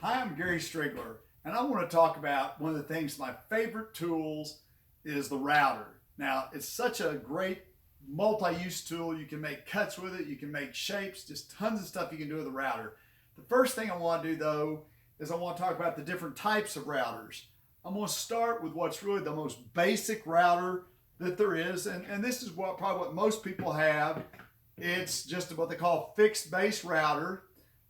Hi, I'm Gary Striegler, and I want to talk about one of the things, my favorite tools is the router. Now, it's such a great multi-use tool. You can make cuts with it, you can make shapes, just tons of stuff you can do with a router. The first thing I want to do though is I want to talk about the different types of routers. I'm going to start with what's really the most basic router that there is, and this is probably what most people have. It's just what they call a fixed base router,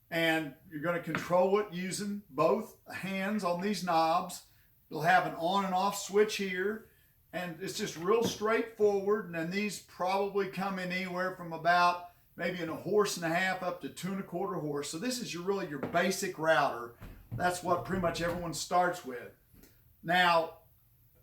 and you're going to control it using both hands on these knobs. You'll have an on and off switch here, and it's just real straightforward. And then these probably come in anywhere from about maybe in 1.5 horses up to 2.25 horses. So this is really your basic router. That's what pretty much everyone starts with. Now,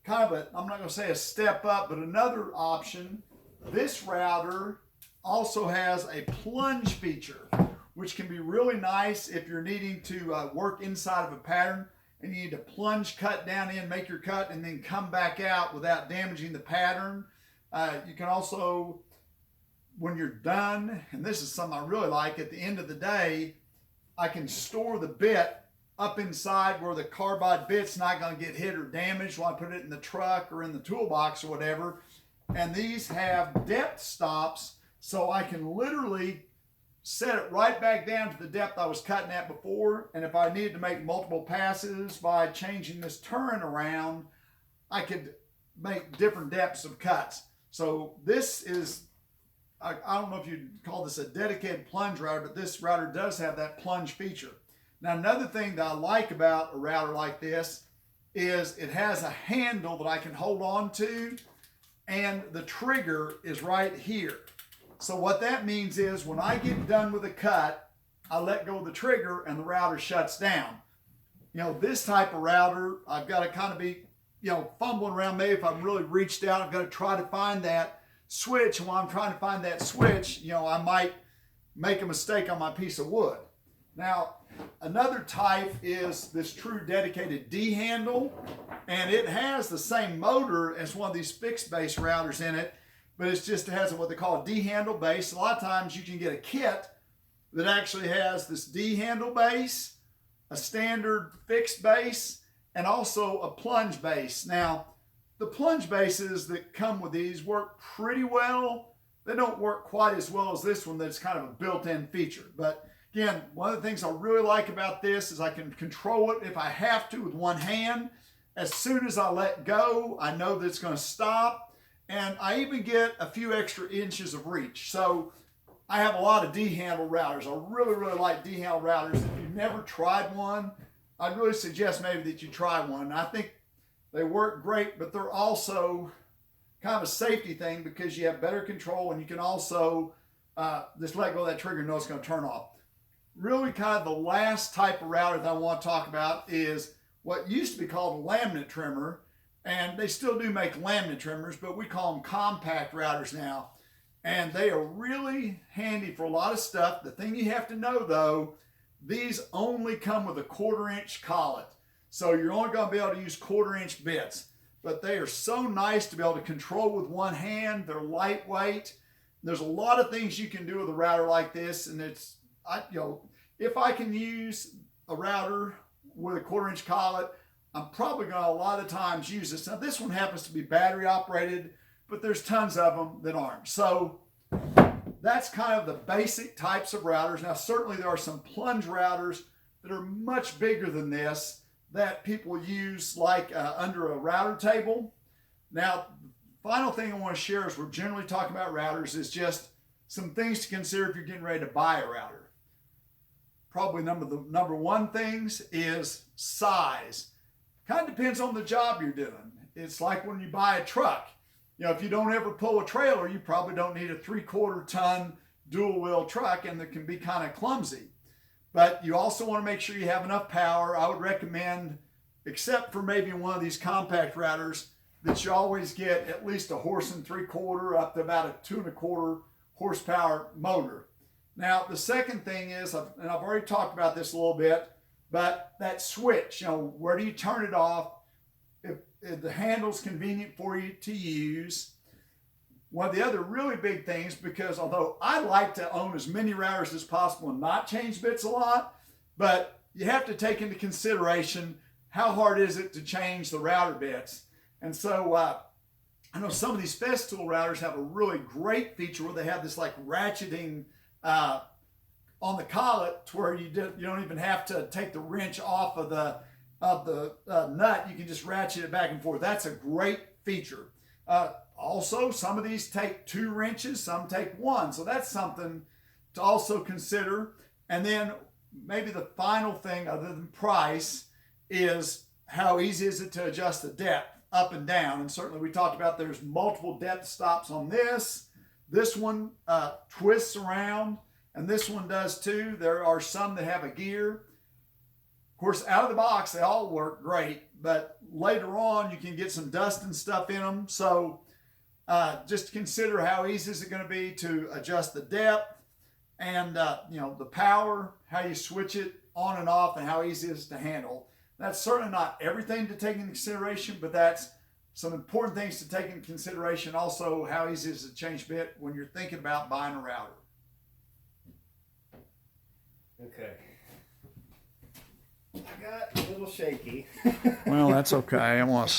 I'm not going to say a step up, but another option, this router also has a plunge feature, which can be really nice if you're needing to work inside of a pattern and you need to plunge cut down in, make your cut, and then come back out without damaging the pattern. You can also, when you're done, and this is something I really like, at the end of the day, I can store the bit up inside where the carbide bit's not going to get hit or damaged while I put it in the truck or in the toolbox or whatever. And these have depth stops, so I can literally set it right back down to the depth I was cutting at before. And if I needed to make multiple passes by changing this turn around, I could make different depths of cuts. So this is, I don't know if you'd call this a dedicated plunge router, but this router does have that plunge feature. Now, another thing that I like about a router like this is it has a handle that I can hold on to, and the trigger is right here. So what that means is when I get done with a cut, I let go of the trigger and the router shuts down. This type of router, I've got to kind of be, fumbling around. Maybe if I've really reached out, I've got to try to find that switch. And while I'm trying to find that switch, I might make a mistake on my piece of wood. Now, another type is this true dedicated DHandle, and it has the same motor as one of these fixed base routers in it, but it has what they call a DHandle base. A lot of times you can get a kit that actually has this DHandle base, a standard fixed base, and also a plunge base. Now, the plunge bases that come with these work pretty well. They don't work quite as well as this one that's kind of a built-in feature. But again, one of the things I really like about this is I can control it if I have to with one hand. As soon as I let go, I know that it's going to stop. And I even get a few extra inches of reach. So I have a lot of DHandle routers. I really, really like DHandle routers. If you've never tried one, I'd really suggest maybe that you try one. I think they work great, but they're also kind of a safety thing because you have better control, and you can also just let go of that trigger and know it's going to turn off. Really kind of the last type of router that I want to talk about is what used to be called a laminate trimmer. And they still do make laminate trimmers, but we call them compact routers now. And they are really handy for a lot of stuff. The thing you have to know though, these only come with a 1/4 inch collet. So you're only going to be able to use 1/4 inch bits. But they are so nice to be able to control with one hand. They're lightweight. There's a lot of things you can do with a router like this. And if I can use a router with a 1/4 inch collet, I'm probably going to a lot of times use this. Now this one happens to be battery operated, but there's tons of them that aren't. So that's kind of the basic types of routers. Now certainly there are some plunge routers that are much bigger than this that people use like under a router table. Now the final thing I want to share as we're generally talking about routers is just some things to consider if you're getting ready to buy a router. Probably the number one things is size. Kind of depends on the job you're doing. It's like when you buy a truck. If you don't ever pull a trailer, you probably don't need a 3/4 ton dual wheel truck, and it can be kind of clumsy. But you also want to make sure you have enough power. I would recommend, except for maybe one of these compact routers, that you always get at least a 1.75 horses up to about a 2.25 horsepower motor. Now, the second thing is, and I've already talked about this a little bit, but that switch, where do you turn it off? If the handle's convenient for you to use. One of the other really big things, because although I like to own as many routers as possible and not change bits a lot, but you have to take into consideration how hard is it to change the router bits. And so I know some of these Festool routers have a really great feature where they have this like ratcheting on the collet to where you don't even have to take the wrench off of the nut. You can just ratchet it back and forth. That's a great feature. Also, some of these take 2 wrenches, some take 1. So that's something to also consider. And then maybe the final thing other than price is how easy is it to adjust the depth up and down. And certainly we talked about there's multiple depth stops on this. This one twists around, and this one does too. There are some that have a gear. Of course, out of the box, they all work great, but later on you can get some dust and stuff in them. So just consider how easy is it going to be to adjust the depth and the power, how you switch it on and off, and how easy it is to handle. That's certainly not everything to take into consideration, but that's some important things to take into consideration. Also, how easy it is to change bit when you're thinking about buying a router. Okay. I got a little shaky. Well, that's okay. I want to